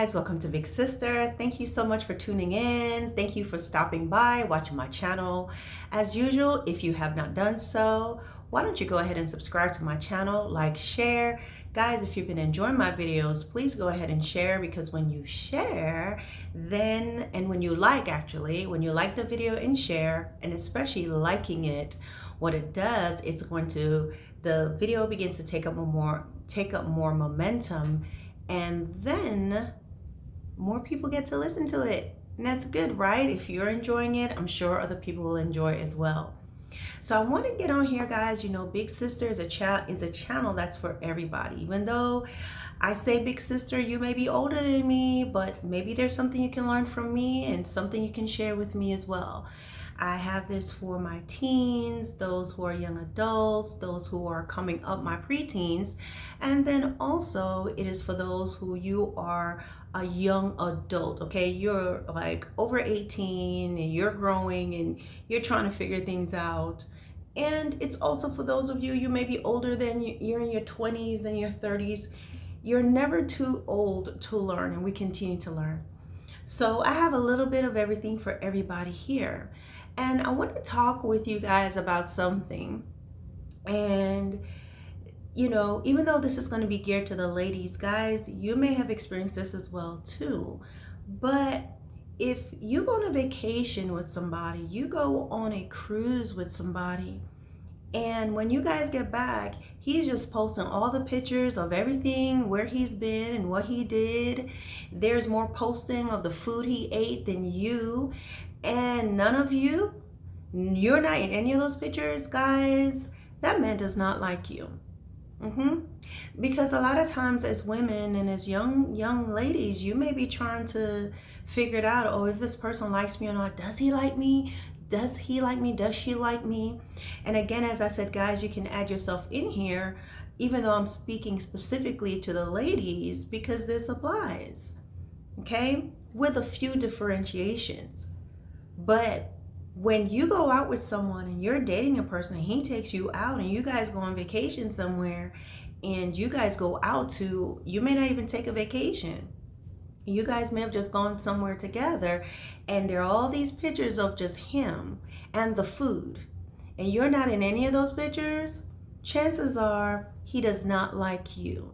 guys, welcome to Big Sister. Thank you so much for tuning in. Thank you for stopping by, watching my channel. As usual, if you have not done so, why don't you go ahead and subscribe to my channel, like, share. Guys, if you've been enjoying my videos, please go ahead and share, because when you share, when you like the video and share, and especially liking it, what it does, the video begins to take up more momentum, and then more people get to listen to it. And that's good, right? If you're enjoying it, I'm sure other people will enjoy it as well. So I want to get on here, guys. You know, Big Sister is a channel that's for everybody. Even though I say Big Sister, you may be older than me, but maybe there's something you can learn from me and something you can share with me as well. I have this for my teens, those who are young adults, those who are coming up, my preteens, and then also it is for those who you are a young adult, okay? You're like over 18 and you're growing and you're trying to figure things out. And it's also for those of you may be older than you're in your 20s and your 30s. You're never too old to learn, and we continue to learn. So I have a little bit of everything for everybody here. And I want to talk with you guys about something. And, you know, even though this is going to be geared to the ladies, guys, you may have experienced this as well too. But if you go on a vacation with somebody, you go on a cruise with somebody, and when you guys get back, he's just posting all the pictures of everything, where he's been and what he did. There's more posting of the food he ate than you. And none of you're not in any of those pictures, guys. That man does not like you. Because a lot of times as women and as young ladies, you may be trying to figure it out. Oh, if this person likes me or not. Does he like me? Does he like me? Does she like me? And again, as I said, guys, you can add yourself in here, even though I'm speaking specifically to the ladies, because this applies, okay? With a few differentiations. But when you go out with someone and you're dating a person and he takes you out and you guys go on vacation somewhere, and you guys go out you may not even take a vacation. You guys may have just gone somewhere together, and there are all these pictures of just him and the food, and you're not in any of those pictures. Chances are he does not like you.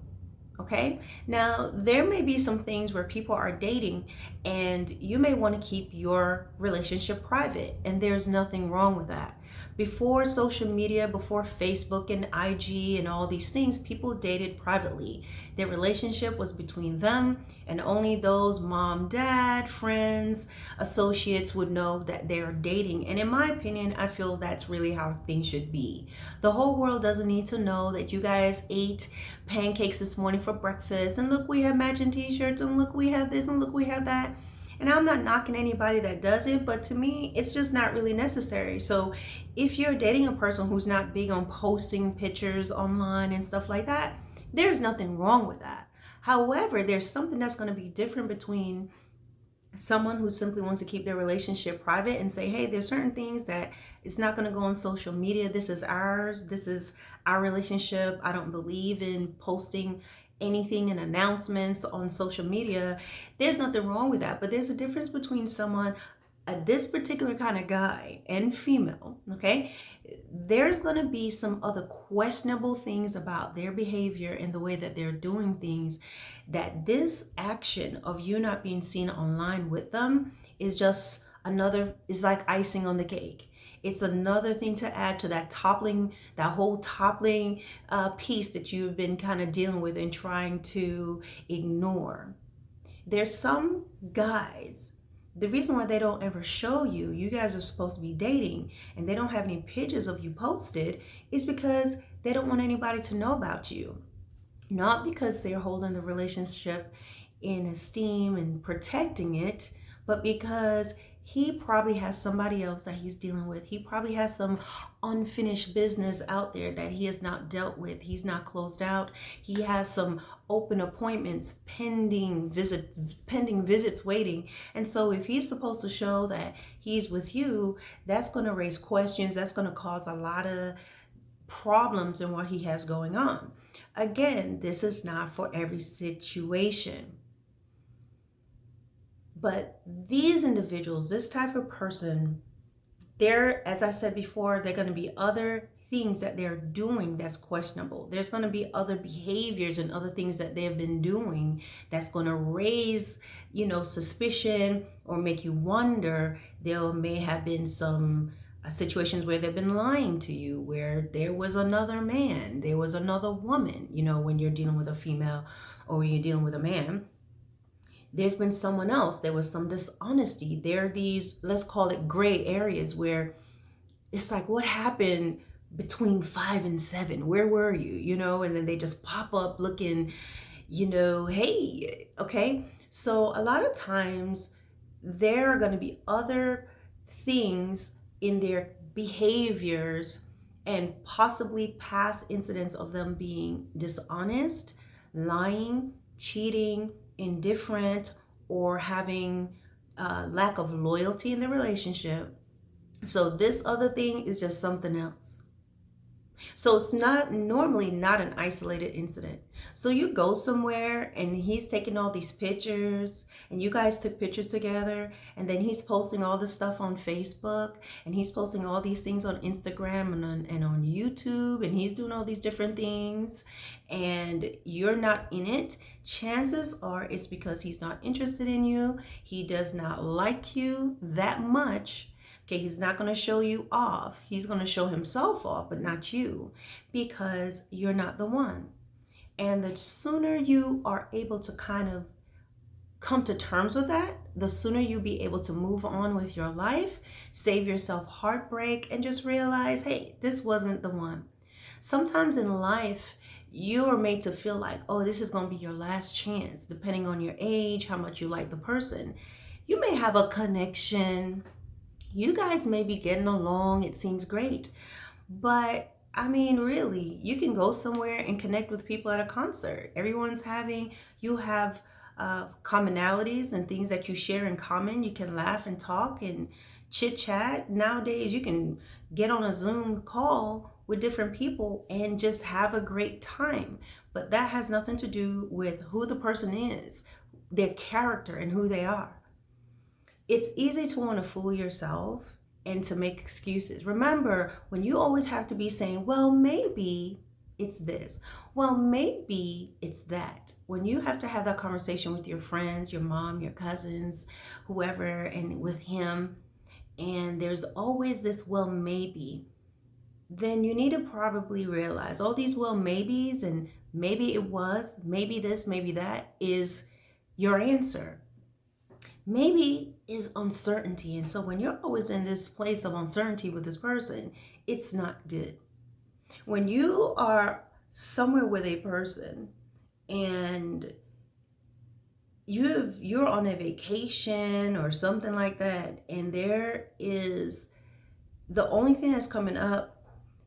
Okay, now there may be some things where people are dating and you may want to keep your relationship private, and there's nothing wrong with that. Before social media, before Facebook and IG and all these things, people dated privately. Their relationship was between them, and only those mom, dad, friends, associates would know that they're dating. And in my opinion, I feel that's really how things should be. The whole world doesn't need to know that you guys ate pancakes this morning for breakfast, and look, we have matching t-shirts, and look, we have this, and look, we have that. And I'm not knocking anybody that does it, but to me, it's just not really necessary. So if you're dating a person who's not big on posting pictures online and stuff like that, there's nothing wrong with that. However, there's something that's going to be different between someone who simply wants to keep their relationship private and say, hey, there's certain things that it's not going to go on social media. This is ours. This is our relationship. I don't believe in posting anything and announcements on social media. There's nothing wrong with that. But there's a difference between someone, this particular kind of guy and female, okay? There's going to be some other questionable things about their behavior and the way that they're doing things, that this action of you not being seen online with them is just is like icing on the cake. It's another thing to add to that whole toppling piece that you've been kind of dealing with and trying to ignore. There's some guys, the reason why they don't ever show you guys are supposed to be dating, and they don't have any pictures of you posted, is because they don't want anybody to know about you. Not because they're holding the relationship in esteem and protecting it, but because he probably has somebody else that he's dealing with. He probably has some unfinished business out there that he has not dealt with. He's not closed out. He has some open appointments, pending visits waiting. And so if he's supposed to show that he's with you, that's going to raise questions. That's going to cause a lot of problems in what he has going on. Again, this is not for every situation. But these individuals, this type of person, there, as I said before, there are going to be other things that they're doing that's questionable. There's going to be other behaviors and other things that they've been doing that's going to raise, suspicion or make you wonder. There may have been some situations where they've been lying to you, where there was another man, there was another woman, when you're dealing with a female or when you're dealing with a man. There's been someone else. There was some dishonesty. There are these, let's call it gray areas, where it's like, what happened between 5 and 7? Where were you? And then they just pop up looking, hey, okay. So a lot of times there are going to be other things in their behaviors and possibly past incidents of them being dishonest, lying, cheating, indifferent, or having lack of loyalty in the relationship. So this other thing is just something else. So it's normally not an isolated incident. So you go somewhere and he's taking all these pictures and you guys took pictures together, and then he's posting all this stuff on Facebook, and he's posting all these things on Instagram and on YouTube, and he's doing all these different things, and you're not in it. Chances are it's because he's not interested in you. He does not like you that much. Okay, he's not going to show you off. He's going to show himself off, but not you, because you're not the one. And the sooner you are able to kind of come to terms with that, the sooner you'll be able to move on with your life, save yourself heartbreak, and just realize, hey, this wasn't the one. Sometimes in life, you are made to feel like, oh, this is going to be your last chance, depending on your age, how much you like the person. You may have a connection. You guys may be getting along. It seems great. But I mean, really, you can go somewhere and connect with people at a concert. You have commonalities and things that you share in common. You can laugh and talk and chit chat. Nowadays, you can get on a Zoom call with different people and just have a great time. But that has nothing to do with who the person is, their character, and who they are. It's easy to want to fool yourself and to make excuses. Remember, when you always have to be saying, well, maybe it's this, well, maybe it's that. When you have to have that conversation with your friends, your mom, your cousins, whoever, and with him, and there's always this, well, maybe, then you need to probably realize all these well maybes and maybe it was, maybe this, maybe that is your answer. Maybe is uncertainty. And so when you're always in this place of uncertainty with this person, it's not good. When you are somewhere with a person and you're on a vacation or something like that, and there is the only thing that's coming up,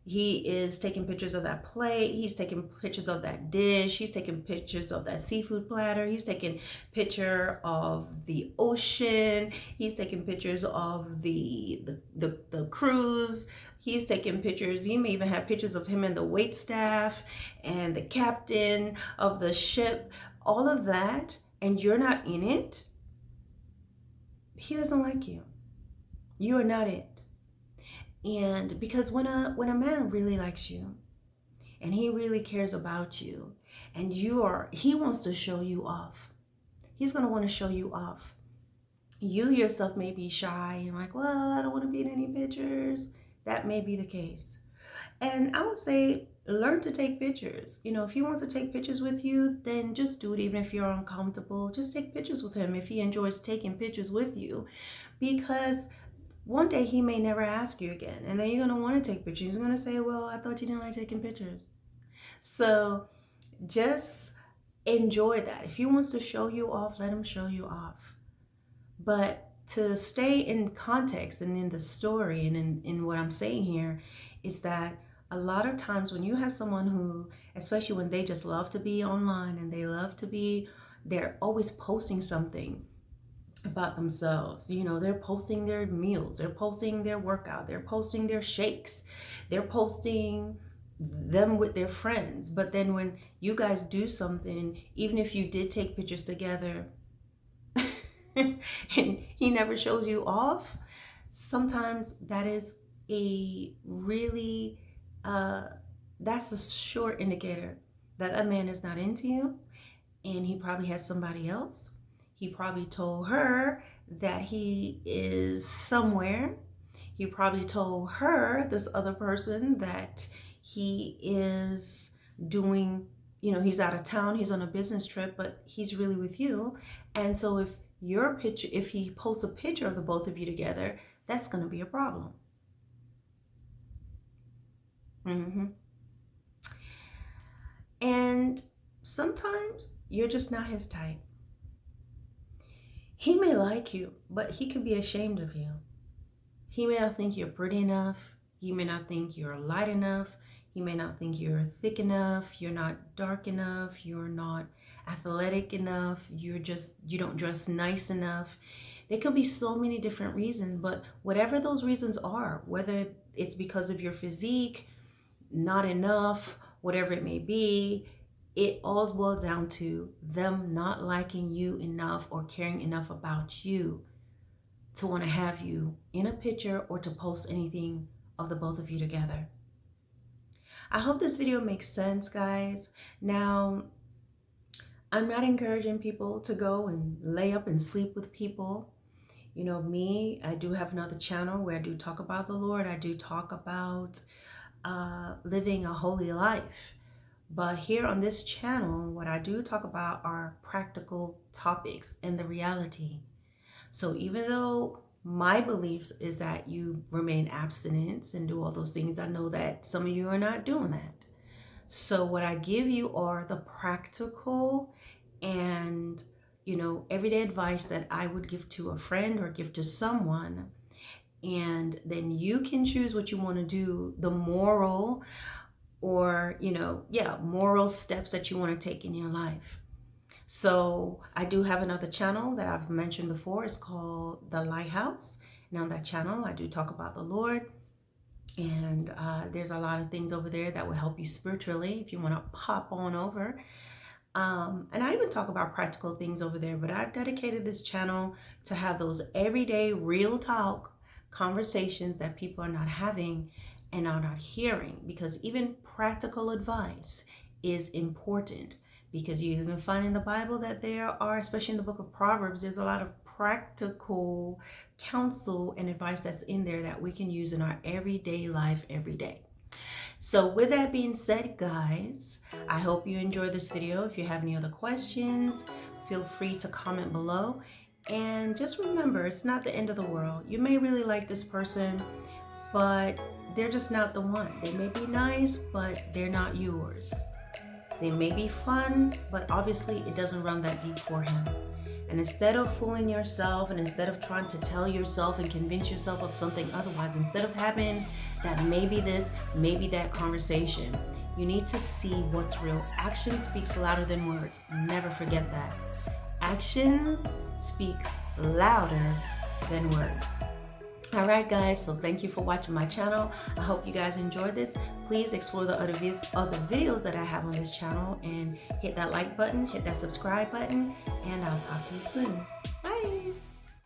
he is taking pictures of that plate. He's taking pictures of that dish. He's taking pictures of that seafood platter. He's taking picture of the ocean. He's taking pictures of the cruise. He's taking pictures. He may even have pictures of him and the wait staff and the captain of the ship. All of that, and you're not in it. He doesn't like you. You are not it. And because when a man really likes you and he really cares about you and he wants to show you off, he's going to want to show you off. You yourself may be shy and like, well, I don't want to be in any pictures. That may be the case. And I would say, learn to take pictures. If he wants to take pictures with you, then just do it. Even if you're uncomfortable, just take pictures with him if he enjoys taking pictures with you, because one day he may never ask you again, and then you're going to want to take pictures. He's going to say, well, I thought you didn't like taking pictures. So just enjoy that. If he wants to show you off, let him show you off. But to stay in context and in the story and in what I'm saying here is that a lot of times when you have someone who, especially when they just love to be online and they're always posting something about themselves. They're posting their meals, they're posting their workout, they're posting their shakes, they're posting them with their friends. But then when you guys do something, even if you did take pictures together, and he never shows you off, sometimes that is a really, that's a sure indicator that that man is not into you, and he probably has somebody else. He probably told her that he is somewhere. He probably told her, this other person, that he is doing, he's out of town, he's on a business trip, but he's really with you. And so if he posts a picture of the both of you together, that's going to be a problem. And sometimes you're just not his type. He may like you, but he could be ashamed of you. He may not think you're pretty enough. He may not think you're light enough. He may not think you're thick enough. You're not dark enough. You're not athletic enough. You don't dress nice enough. There could be so many different reasons, but whatever those reasons are, whether it's because of your physique, not enough, whatever it may be, it all boils down to them not liking you enough or caring enough about you to want to have you in a picture or to post anything of the both of you together. I hope this video makes sense, guys. Now, I'm not encouraging people to go and lay up and sleep with people. Me, I do have another channel where I do talk about the Lord. I do talk about living a holy life. But here on this channel, what I do talk about are practical topics and the reality. So even though my beliefs is that you remain abstinent and do all those things, I know that some of you are not doing that. So what I give you are the practical and, everyday advice that I would give to a friend or give to someone. And then you can choose what you want to do, the moral or, moral steps that you want to take in your life. So I do have another channel that I've mentioned before. It's called The Lighthouse. And on that channel, I do talk about the Lord. And there's a lot of things over there that will help you spiritually if you want to pop on over. And I even talk about practical things over there, but I've dedicated this channel to have those everyday real talk conversations that people are not having and are not hearing, because even practical advice is important, because you even find in the Bible that there are, especially in the book of Proverbs, there's a lot of practical counsel and advice that's in there that we can use in our everyday life every day. So with that being said, guys, I hope you enjoyed this video. If you have any other questions, feel free to comment below. And just remember, it's not the end of the world. You may really like this person, but they're just not the one. They may be nice, but they're not yours. They may be fun, but obviously it doesn't run that deep for him. And instead of fooling yourself and instead of trying to tell yourself and convince yourself of something otherwise, instead of having that maybe this, maybe that conversation, you need to see what's real. Action speaks louder than words. Never forget that. Actions speaks louder than words. All right, guys, so thank you for watching my channel. I hope you guys enjoyed this. Please explore the other videos that I have on this channel and hit that like button, hit that subscribe button, and I'll talk to you soon. Bye.